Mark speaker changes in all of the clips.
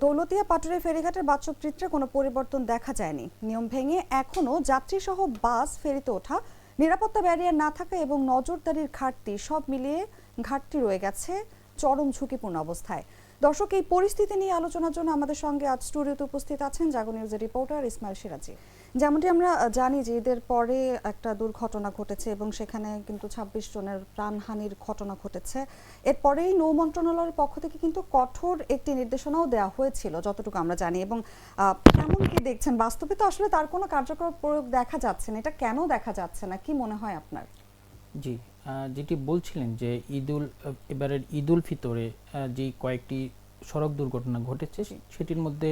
Speaker 1: দৌলতদিয়া পাটুরিয়া ফেরিঘাটের বাচকচিত্রে কোনো পরিবর্তন দেখা যায়নি। নিয়ম ভেঙে এখনও যাত্রীসহ বাস ফেরিতে ওঠা, নিরাপত্তা ব্যারিয়ার না থাকা এবং নজরদারির ঘাটতি সব মিলিয়ে ঘাটতি রয়ে গেছে চরম ঝুঁকিপূর্ণ অবস্থায়। দর্শক, এই পরিস্থিতি নিয়ে আলোচনার জন্য আমাদের সঙ্গে আজ স্টুডিওতে উপস্থিত আছেন জাগো নিউজের রিপোর্টার ইসমাইল সিরাজি। যেমনটি আমরা জানি যে ঈদের পরে একটা দুর্ঘটনা ঘটেছে এবং সেখানে কিন্তু ২৬ জনের প্রাণহানির ঘটনা ঘটেছে। এরপরেই নৌ মন্ত্রণালয়ের পক্ষ থেকে কিন্তু কঠোর একটি নির্দেশনাও দেওয়া হয়েছিল যতটুকু আমরা জানি। এবং কেমন কি দেখছেন, বাস্তবে তো আসলে তার কোনো কার্যকর প্রয়োগ দেখা যাচ্ছে না। এটা কেন দেখা যাচ্ছে না, কি মনে হয় আপনার?
Speaker 2: জি, যেটি বলছিলেন যে এবারের ঈদুল ফিতরে যে কয়েকটি সড়ক দুর্ঘটনা ঘটেছে সেটির মধ্যে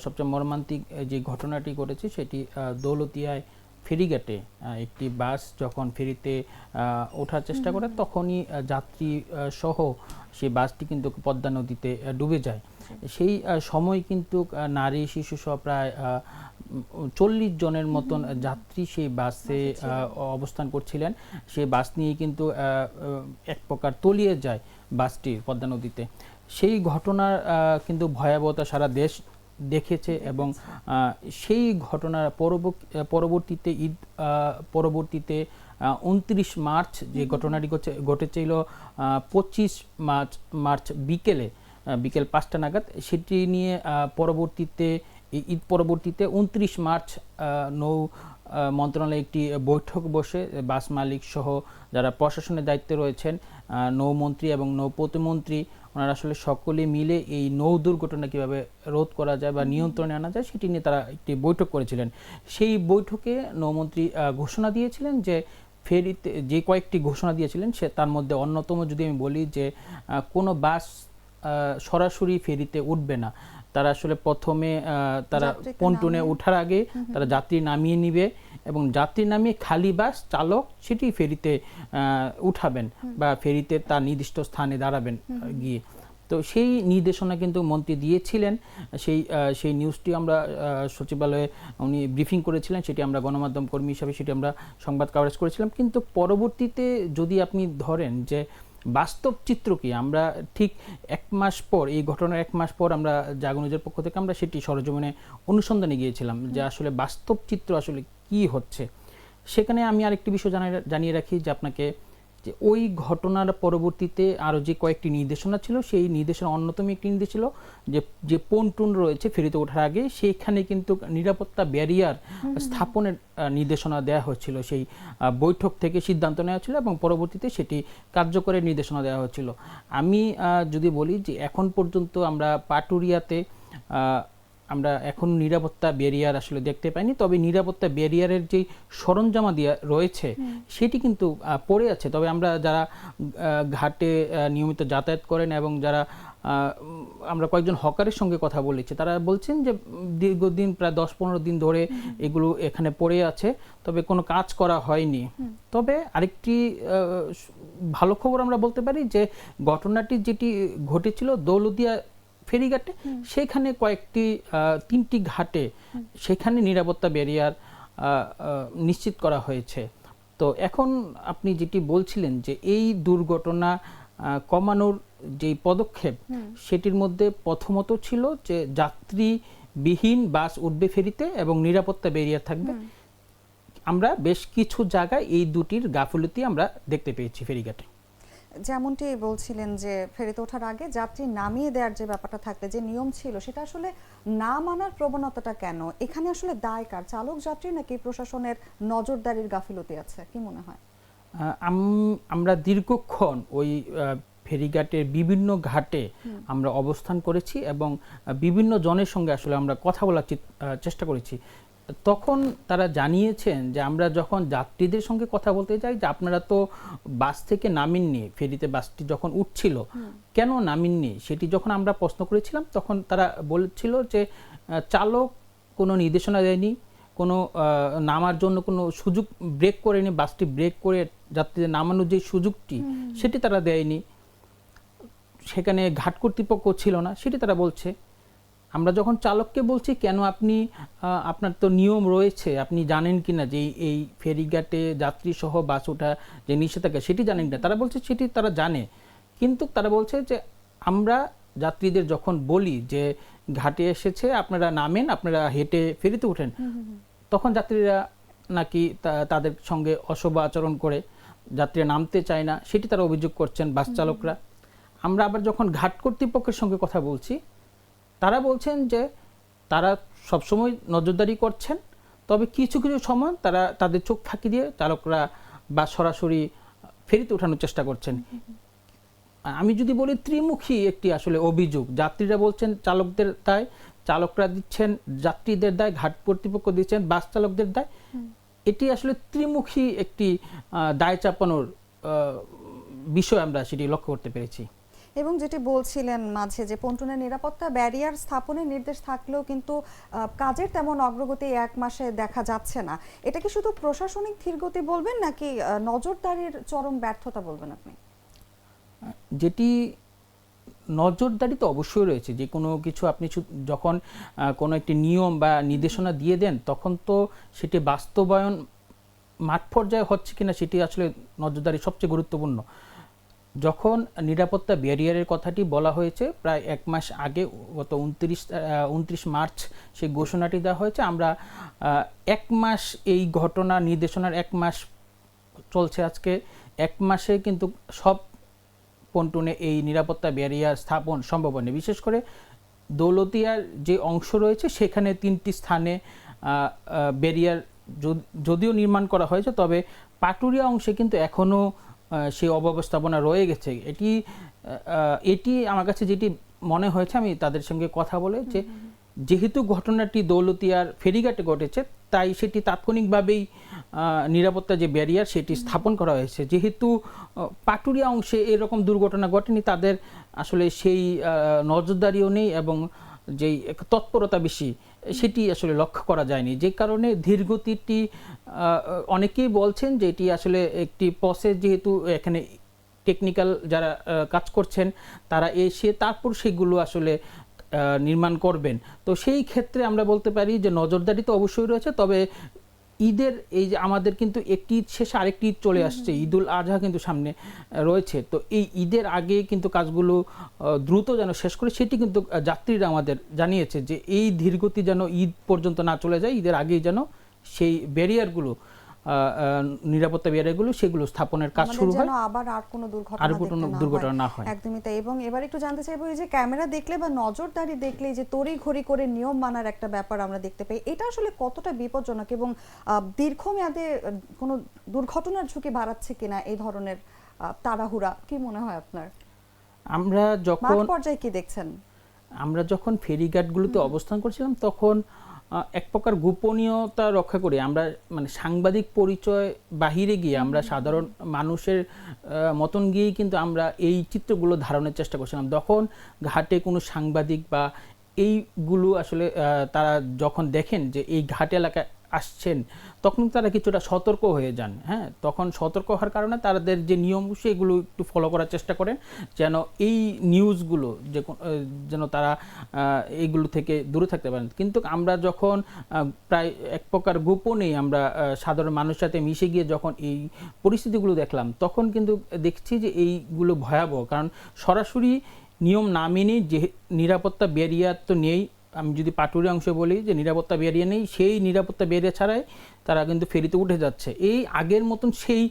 Speaker 2: সবচেয়ে মর্মান্তিক যে ঘটনাটি ঘটেছে সেটি দৌলতদিয়ায় ফেরিঘাটে একটি বাস যখন ফেরিতে ওঠার চেষ্টা করে তখনই যাত্রী সহ সেই বাসটি কিন্তু পদ্মা নদীতে ডুবে যায়। সেই সময় কিন্তু নারী শিশু সহ প্রায় ৪০ জনের মতন যাত্রী সেই বাসে অবস্থান করছিলেন। সেই বাস নিয়ে কিন্তু এক প্রকার তলিয়ে যায় বাসটি পদ্মা নদীতে। সেই ঘটনার কিন্তু ভয়াবহতা সারা দেশ দেখেছে এবং সেই ঘটনার পরবর্তীতে পরবর্তীতে ২৯ মার্চ যে ঘটনাটি ঘটেছিল ২৫ মার্চ বিকেল ৫টা নাগাদ, সেটি নিয়ে পরবর্তীতে ঈদ পরবর্তীতে ২৯ মার্চ নৌ মন্ত্রণালয়ে একটি বৈঠক বসে বাস মালিক সহ যারা প্রশাসনের দায়িত্বে রয়েছেন, নৌমন্ত্রী এবং নৌ প্রতিমন্ত্রী, ওনারা আসলে সকলে মিলে এই নৌ দুর্ঘটনা কীভাবে রোধ করা যায় বা নিয়ন্ত্রণে আনা যায় সেটি নিয়ে তারা একটি বৈঠক করেছিলেন। সেই বৈঠকে নৌমন্ত্রী ঘোষণা দিয়েছিলেন যে ফেরিতে যে কয়েকটি ঘোষণা দিয়েছিলেন তার মধ্যে অন্যতম যদি আমি বলি যে কোনো বাস সরাসরি ফেরিতে উঠবে না। তারা আসলে প্রথমে তারা পন্টুনে ওঠার আগে তারা যাত্রী নামিয়ে নিবে এবং যাত্রী নামিয়ে খালি বাস চালক সেটি ফেরিতে উঠাবেন বা ফেরিতে তার নির্দিষ্ট স্থানে দাঁড়াবেন গিয়ে। তো সেই নির্দেশনা কিন্তু মন্ত্রী দিয়েছিলেন। সেই নিউজটি আমরা সচিবালয়ে উনি ব্রিফিং করেছিলেন, সেটি আমরা গণমাধ্যম কর্মী হিসাবে সেটি আমরা সংবাদ কভারেজ করেছিলাম। কিন্তু পরবর্তীতে যদি আপনি ধরেন যে বাস্তব চিত্র কি, আমরা ঠিক ১ মাস পর, এই ঘটনার ১ মাস পর আমরা জাগো নিউজের পক্ষ থেকে আমরা সেটি সরজমিনে অনুসন্ধানে গিয়েছিলাম যে আসলে বাস্তব চিত্র আসলে কি হচ্ছে। সেখানে আমি আরেকটি বিষয় জানিয়ে রাখি যে আপনাকে, যে ওই ঘটনার পরবর্তীতে আরও যে কয়েকটি নির্দেশনা ছিল, সেই নির্দেশনা অন্যতম একটি নির্দেশ ছিল যে পন্টুন রয়েছে ফেরিতে ওঠার আগে সেইখানে কিন্তু নিরাপত্তা ব্যারিয়ার স্থাপনের নির্দেশনা দেওয়া হচ্ছিল। সেই বৈঠক থেকে সিদ্ধান্ত নেওয়া ছিল এবং পরবর্তীতে সেটি কার্যকরের নির্দেশনা দেওয়া হচ্ছিল। আমি যদি বলি যে এখন পর্যন্ত আমরা পাটুরিয়াতে আমরা এখন নিরাপত্তা ব্যারিয়ার আসলে দেখতে পাইনি, তবে নিরাপত্তা ব্যারিয়ারের যে সরঞ্জামাদি রয়েছে সেটি কিন্তু পড়ে আছে। তবে আমরা যারা ঘাটে নিয়মিত যাতায়াত করেন এবং যারা আমরা কয়েকজন হকারের সঙ্গে কথা বলেছি, তারা বলছেন যে দীর্ঘদিন প্রায় ১০-১৫ দিন ধরে এগুলো এখানে পড়ে আছে, তবে কোনো কাজ করা হয়নি। তবে আরেকটি ভালো খবর আমরা বলতে পারি যে ঘটনাটি যেটি ঘটেছিল দৌলতদিয়া ফেরিঘাটে, সেখানে তিনটি ঘাটে সেখানে নিরাপত্তা ব্যারিয়ার নিশ্চিত করা হয়েছে। তো এখন আপনি যেটি বলছিলেন যে এই দুর্ঘটনা কমানোর যে পদক্ষেপ, সেটির মধ্যে প্রথমত ছিল যে যাত্রীবিহীন বাস উঠবে ফেরিতে এবং নিরাপত্তা ব্যারিয়ার থাকবে। আমরা বেশ কিছু জায়গায় এই দুটির গাফিলতি আমরা দেখতে পেয়েছি ফেরিঘাটে।
Speaker 1: যেমনটি বলছিলেন যে ফেরিতে ওঠার আগে যাত্রী নামিয়ে দেওয়ার যে ব্যাপারটা থাকবে, যে নিয়ম ছিল, সেটা আসলে না মানার প্রবণতাটা কেন? এখানে আসলে দায় কার, চালক যাত্রী নাকি প্রশাসনের নজরদারির গাফিলতি আছে, কি মনে হয়?
Speaker 2: আমরা দীর্ঘক্ষণ ওই ফেরিঘাটের বিভিন্ন ঘাটে আমরা অবস্থান করেছি এবং বিভিন্ন জনের সঙ্গে আসলে আমরা কথা বলার চেষ্টা করেছি। তখন তারা জানিয়েছেন যে আমরা যখন যাত্রীদের সঙ্গে কথা বলতে যাই যে আপনারা তো বাস থেকে নামেননি, ফেরিতে বাসটি যখন উঠছিল কেন নামেননি, সেটি যখন আমরা প্রশ্ন করেছিলাম তখন তারা বলেছিল যে চালক কোনো নির্দেশনা দেয়নি, কোনো নামার জন্য কোনো সুযোগ ব্রেক করেনি, বাসটি ব্রেক করে যাত্রীদের নামানোর যে সুযোগটি সেটি তারা দেয়নি, সেখানে ঘাট কর্তৃপক্ষ ছিল না, সেটি তারা বলছে। আমরা যখন চালককে বলছি কেন আপনি, আপনার তো নিয়ম রয়েছে, আপনি জানেন কি না যে এই ফেরিঘাটে যাত্রী সহ বাস ওঠা যে নিষেধাজ্ঞা সেটি জানেন না, তারা বলছে সেটি তারা জানে, কিন্তু তারা বলছে যে আমরা যাত্রীদের যখন বলি যে ঘাটে এসেছে আপনারা নামেন, আপনারা হেঁটে ফেরিতে ওঠেন, তখন যাত্রীরা নাকি তাদের সঙ্গে অশুভ আচরণ করে, যাত্রীরা নামতে চায় না, সেটি তারা অভিযোগ করছেন বাস চালকরা। আমরা আবার যখন ঘাট কর্তৃপক্ষের সঙ্গে কথা বলছি, তারা বলছেন যে তারা সবসময় নজরদারি করছেন, তবে কিছু কিছু সময় তারা তাদের চোখ ফাঁকি দিয়ে চালকরা বা সরাসরি ফেরিতে ওঠানোর চেষ্টা করছেন। আমি যদি বলি ত্রিমুখী একটি আসলে অভিযোগ, যাত্রীরা বলছেন চালকদের দায়, চালকরা দিচ্ছেন যাত্রীদের দায়, ঘাট কর্তৃপক্ষ দিচ্ছেন বাস চালকদের দায়। এটি আসলে ত্রিমুখী একটি দায় চাপানোর বিষয় আমরা সেটি লক্ষ্য করতে পেরেছি।
Speaker 1: এবং যেটি বলছিলেন মাঝে যে পন্টুনের নিরাপত্তা ব্যারিয়ার স্থাপনের নির্দেশ থাকলেও কিন্তু কাজের তেমন অগ্রগতি 1 মাসে দেখা যাচ্ছে না। এটা কি শুধু প্রশাসনিক ধীরগতি বলবেন নাকি নজরদারির চরম ব্যর্থতা বলবেন আপনি?
Speaker 2: যেটি নজরদারি তো অবশ্যই রয়েছে, যে কোনো কিছু আপনি যখন কোনো একটি নিয়ম বা নির্দেশনা দিয়ে দেন, তখন তো সেটি বাস্তবায়ন মাঠ পর্যায়ে হচ্ছে কিনা সেটি আসলে নজরদারি সবচেয়ে গুরুত্বপূর্ণ। যখন নিরাপত্তা ব্যারিয়ারের কথাটি বলা হয়েছে প্রায় 1 মাস আগে, গত 29 মার্চ সেই ঘোষণাটি দেওয়া হয়েছে। আমরা 1 মাস এই ঘটনা নির্দেশনার 1 মাস চলছে আজকে। 1 মাসে কিন্তু সব পন্টুনে এই নিরাপত্তা ব্যারিয়ার স্থাপন সম্ভব হয়নি। বিশেষ করে দৌলতদিয়ার যে অংশ রয়েছে সেখানে 3টি স্থানে ব্যারিয়ার যদিও নির্মাণ করা হয়েছে, তবে পাটুরিয়া অংশে কিন্তু এখনও সেই অব্যবস্থাপনা রয়ে গেছে। এটি আমার কাছে যেটি মনে হয়েছে, আমি তাদের সঙ্গে কথা বলে, যে যেহেতু ঘটনাটি দৌলতদিয়ার ফেরিঘাটে ঘটেছে, তাই সেটি তাৎক্ষণিকভাবেই নিরাপত্তা যে ব্যারিয়ার সেটি স্থাপন করা হয়েছে। যেহেতু পাটুরিয়া অংশে এরকম দুর্ঘটনা ঘটেনি, তাদের আসলে সেই নজরদারিও নেই এবং যেই তৎপরতা বেশি সেটি আসলে লক্ষ্য করা যায়নি, যে কারণে ধীরগতিটি অনেকেই বলছেন যে এটি আসলে একটি প্রসেস, যেহেতু এখানে টেকনিক্যাল যারা কাজ করছেন তারা এসে তারপর সেগুলো আসলে নির্মাণ করবেন। তো সেই ক্ষেত্রে আমরা বলতে পারি যে নজরদারি তো অবশ্যই রয়েছে, তবে ঈদের এই যে আমাদের কিন্তু একটি ঈদ শেষে আরেকটি ঈদ চলে আসছে, ঈদুল আজহা কিন্তু সামনে রয়েছে। তো এই ঈদের আগে কিন্তু কাজগুলো দ্রুত যেন শেষ করে, সেটি কিন্তু যাত্রীরা আমাদের জানিয়েছে যে এই ধীরগতি যেন ঈদ পর্যন্ত না চলে যায়, ঈদের আগেই যেন সেই ব্যারিয়ারগুলো, নিরাপত্তা ব্যারিয়ারগুলো সেগুলো স্থাপনের কাজ শুরু হয়,
Speaker 1: আবার আর কোনো দুর্ঘটনা
Speaker 2: না হয়।
Speaker 1: একদমই তাই। এবং এবার একটু জানতে চাইবো, এই যে ক্যামেরা দেখলে বা নজরদারি দেখলে যে তড়িঘড়ি করে নিয়ম মানার একটা ব্যাপার আমরা দেখতে পাই, এটা আসলে কতটা বিপজ্জনক এবং দীর্ঘমেয়াদে কোনো দুর্ঘটনার ঝুঁকি বাড়াচ্ছে কিনা এই ধরনের তাড়াহুড়া, কি মনে হয় আপনার?
Speaker 2: আমরা যখন
Speaker 1: পর্যায়ে কি দেখছেন?
Speaker 2: আমরা যখন ফেরিঘাটগুলোতে অবস্থান করছিলাম, তখন এক প্রকার গোপনীয়তা রক্ষা করি আমরা, মানে সাংবাদিক পরিচয় বাহিরে গিয়ে আমরা সাধারণ মানুষের মতন গিয়েই কিন্তু আমরা এই চিত্রগুলো ধারণের চেষ্টা করছিলাম। তখন ঘাটে কোনো সাংবাদিক বা এইগুলো আসলে তারা যখন দেখেন যে এই ঘাট এলাকায় আসছেন, তখন তারা কিছুটা সতর্ক হয়ে যান। হ্যাঁ, তখন সতর্ক হওয়ার কারণে তাদের যে নিয়ম সেগুলো একটু ফলো করার চেষ্টা করেন, যেন এই নিউজগুলো যেন তারা এইগুলো থেকে দূরে থাকতে পারেন। কিন্তু আমরা যখন প্রায় এক প্রকার গোপনেই আমরা সাধারণ মানুষের সাথে মিশে গিয়ে যখন এই পরিস্থিতিগুলো দেখলাম, তখন কিন্তু দেখছি যে এইগুলো ভয়াবহ। কারণ সরাসরি নিয়ম না মেনে যে নিরাপত্তা ব্যারিয়ার তো নেই, আমি যদি পাটুরিয়া অংশে বলি যে নিরাপত্তা ব্যারিয়ার নেই, সেই নিরাপত্তা ব্যারিয়ার ছাড়াই তারা কিন্তু ফেরিতে উঠে যাচ্ছে। এই আগের মতন সেই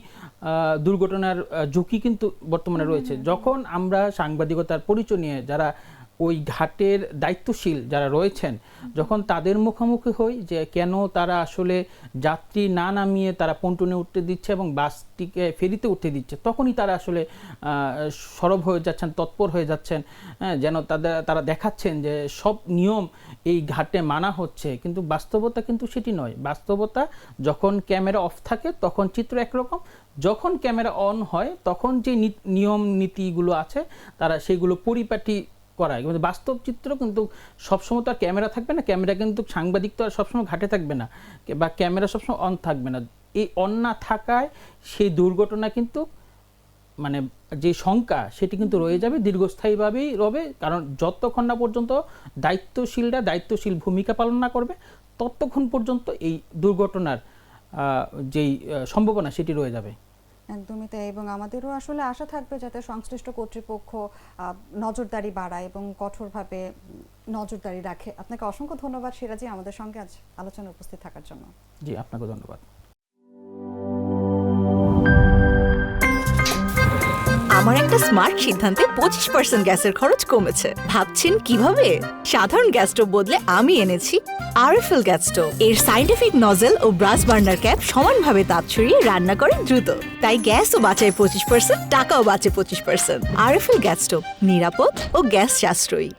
Speaker 2: দুর্ঘটনার ঝুঁকি কিন্তু বর্তমানে রয়েছে। যখন আমরা সাংবাদিকতার পরিচয় নিয়ে যারা ওই ঘাটের দায়িত্বশীল যারা রয়েছেন, যখন তাদের মুখোমুখি হই যে কেন তারা আসলে যাত্রী না নামিয়ে তারা পন্টুনে উঠতে দিচ্ছে এবং বাসটিকে ফেরিতে উঠতে দিচ্ছে, তখনই তারা আসলে সরব হয়ে যাচ্ছেন, তৎপর হয়ে যাচ্ছেন, যেন তারা দেখাচ্ছেন যে সব নিয়ম এই ঘাটে মানা হচ্ছে। কিন্তু বাস্তবতা কিন্তু সেটি নয়। বাস্তবতা যখন ক্যামেরা অফ থাকে তখন চিত্র একরকম, যখন ক্যামেরা অন হয় তখন যে নিয়ম নীতিগুলো আছে তারা সেগুলো পরিপাটি করায়। কিন্তু বাস্তব চিত্র কিন্তু সবসময় তো আর ক্যামেরা থাকবে না, ক্যামেরা কিন্তু সাংবাদিক তো আর সবসময় ঘাটে থাকবে না, বা ক্যামেরা সবসময় অন থাকবে না। এই অন না থাকায় সেই দুর্ঘটনা কিন্তু, মানে যে শঙ্কা সেটি কিন্তু রয়ে যাবে, দীর্ঘস্থায়ীভাবেই রবে। কারণ যতক্ষণ না পর্যন্ত দায়িত্বশীলরা দায়িত্বশীল ভূমিকা পালন না করবে, ততক্ষণ পর্যন্ত এই দুর্ঘটনার যেই সম্ভাবনা সেটি রয়ে যাবে।
Speaker 1: একদমই তাই, এবং আমাদেরও আসলে আশা থাকবে যাতে সংশ্লিষ্ট কর্তৃপক্ষ নজরদারি বাড়ায় এবং কঠোরভাবে নজরদারি রাখে। আপনাকে অসংখ্য ধন্যবাদ সিরাজি আমাদের সঙ্গে আজ আলোচনায় উপস্থিত থাকার জন্য।
Speaker 2: জি, আপনাকে ধন্যবাদ।
Speaker 3: আমার একটা স্মার্ট সিদ্ধান্তে 25% গ্যাসের খরচ কমেছে। ভাবছেন কিভাবে? সাধারণ গ্যাস স্টোভ বদলে আমি এনেছি আরএফএল গ্যাস স্টোভ। এর সাইন্টিফিক নজল ও ব্রাস বার্নার ক্যাপ সমানভাবে তাপ ছড়িয়ে রান্না করে দ্রুত। তাই গ্যাসও বাঁচায় 25%, টাকাও বাঁচে 25%। আরএফএল গ্যাস স্টোভ নিরাপদ ও গ্যাস সাশ্রয়ী।